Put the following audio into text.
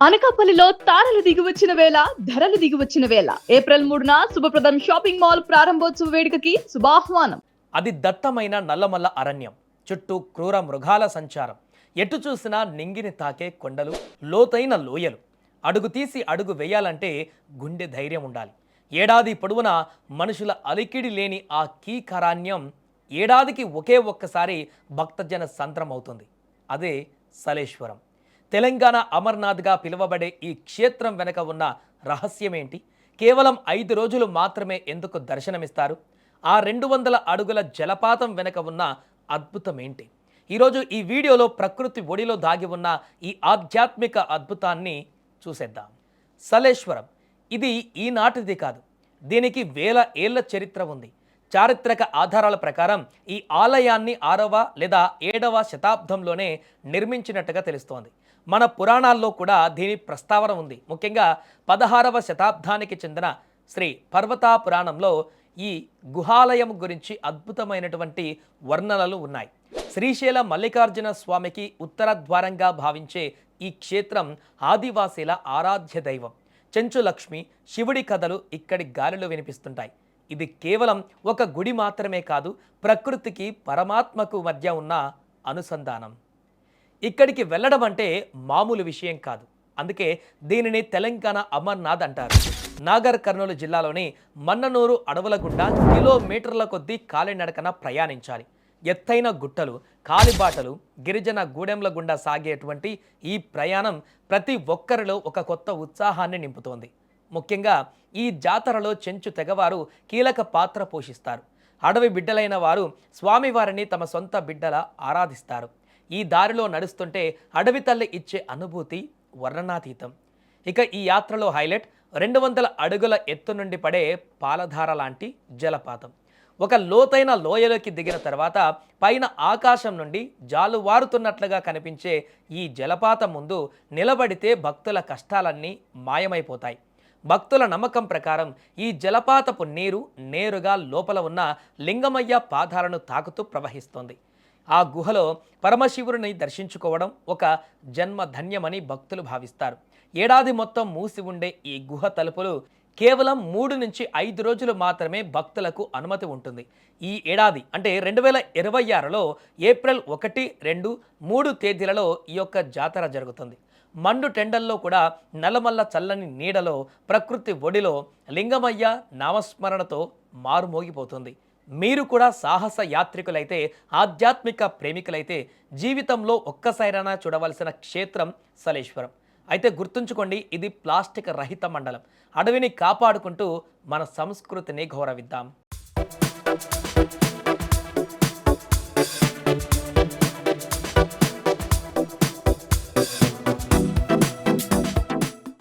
అనకాపల్లిలో తారలు దిగివచ్చిన వేళ ధరలు దిగివచ్చిన వేళ ఏప్రిల్ 3న శుభప్రదం షాపింగ్ మాల్ ప్రారంభోత్సవ వేడుకకి శుభాహ్వానం. అది దట్టమైన నల్లమల్ల అరణ్యం, చుట్టూ క్రూర మృగాల సంచారం, ఎటు చూసినా నింగిని తాకే కొండలు, లోతైన లోయలు. అడుగు తీసి అడుగు వేయాలంటే గుండె ధైర్యం ఉండాలి. ఏడాది పొడవునా మనుషుల అలికిడి లేని ఆ కీకరాణ్యం ఏడాదికి ఒకే ఒక్కసారి భక్తజన సంద్రం అవుతుంది. అదే సలేశ్వరం. తెలంగాణ అమర్నాథ్గా పిలువబడే ఈ క్షేత్రం వెనక ఉన్న రహస్యమేంటి? కేవలం 5 రోజులు మాత్రమే ఎందుకు దర్శనమిస్తారు? ఆ 200 అడుగుల జలపాతం వెనక ఉన్న అద్భుతమేంటి? ఈరోజు ఈ వీడియోలో ప్రకృతి ఒడిలో దాగి ఉన్న ఈ ఆధ్యాత్మిక అద్భుతాన్ని చూసేద్దాం. సలేశ్వరం ఇది ఈనాటిది కాదు. దీనికి వేల ఏళ్ల చరిత్ర ఉంది. చారిత్రక ఆధారాల ప్రకారం ఈ ఆలయాన్ని 6వ లేదా 7వ శతాబ్దంలోనే నిర్మించినట్టుగా తెలుస్తోంది. మన పురాణాల్లో కూడా దీని ప్రస్తావన ఉంది. ముఖ్యంగా 16వ శతాబ్దానికి చెందిన శ్రీ పర్వతా పురాణంలో ఈ గుహాలయం గురించి అద్భుతమైనటువంటి వర్ణనలు ఉన్నాయి. శ్రీశైల మల్లికార్జున స్వామికి ఉత్తర ద్వారంగా భావించే ఈ క్షేత్రం ఆదివాసీల ఆరాధ్య దైవం. చెంచు లక్ష్మి, శివుడి కథలు ఇక్కడి గాలిలో వినిపిస్తుంటాయి. ఇది కేవలం ఒక గుడి మాత్రమే కాదు, ప్రకృతికి పరమాత్మకు మధ్య ఉన్న అనుసంధానం. ఇక్కడికి వెళ్ళడం అంటే మామూలు విషయం కాదు. అందుకే దీనిని తెలంగాణ అమర్నాథ్ అంటారు. నాగర్ కర్నూలు జిల్లాలోని మన్ననూరు అడవుల గుండా కిలోమీటర్ల కొద్దీ కాలినడకన ప్రయాణించాలి. ఎత్తైన గుట్టలు, కాలిబాటలు, గిరిజన గూడెంల గుండా సాగేటువంటి ఈ ప్రయాణం ప్రతి ఒక్కరిలో ఒక కొత్త ఉత్సాహాన్ని నింపుతోంది. ముఖ్యంగా ఈ జాతరలో చెంచు తెగవారు కీలక పాత్ర పోషిస్తారు. అడవి బిడ్డలైన వారు స్వామివారిని తమ సొంత బిడ్డలా ఆరాధిస్తారు. ఈ దారిలో నడుస్తుంటే అడవి తల్లి ఇచ్చే అనుభూతి వర్ణనాతీతం. ఇక ఈ యాత్రలో హైలైట్ 200 అడుగుల ఎత్తు నుండి పడే పాలధార లాంటి జలపాతం. ఒక లోతైన లోయలోకి దిగిన తర్వాత పైన ఆకాశం నుండి జాలువారుతున్నట్లుగా కనిపించే ఈ జలపాతం ముందు నిలబడితే భక్తుల కష్టాలన్నీ మాయమైపోతాయి. భక్తుల నమ్మకం ప్రకారం ఈ జలపాతపు నీరు నేరుగా లోపల ఉన్న లింగమయ్య పాదాలను తాకుతూ ప్రవహిస్తోంది. ఆ గుహలో పరమశివుడిని దర్శించుకోవడం ఒక జన్మధన్యమని భక్తులు భావిస్తారు. ఏడాది మొత్తం మూసి ఉండే ఈ గుహ తలుపులు కేవలం 3 నుంచి 5 రోజులు మాత్రమే భక్తులకు అనుమతి ఉంటుంది. ఈ ఏడాది అంటే 2026లో ఏప్రిల్ 1, 2, 3 తేదీలలో ఈ యొక్క జాతర జరుగుతుంది. మండు టెండల్లో కూడా నల్లమల్ల చల్లని నీడలో ప్రకృతి ఒడిలో లింగమయ్య నామస్మరణతో మారుమోగిపోతుంది. మీరు కూడా సాహస యాత్రికులైతే, ఆధ్యాత్మిక ప్రేమికులైతే జీవితంలో ఒక్కసారైనా చూడవలసిన క్షేత్రం సలేశ్వరం. అయితే గుర్తుంచుకోండి, ఇది ప్లాస్టిక్ రహిత మండలం. అడవిని కాపాడుకుంటూ మన సంస్కృతిని గౌరవిద్దాం.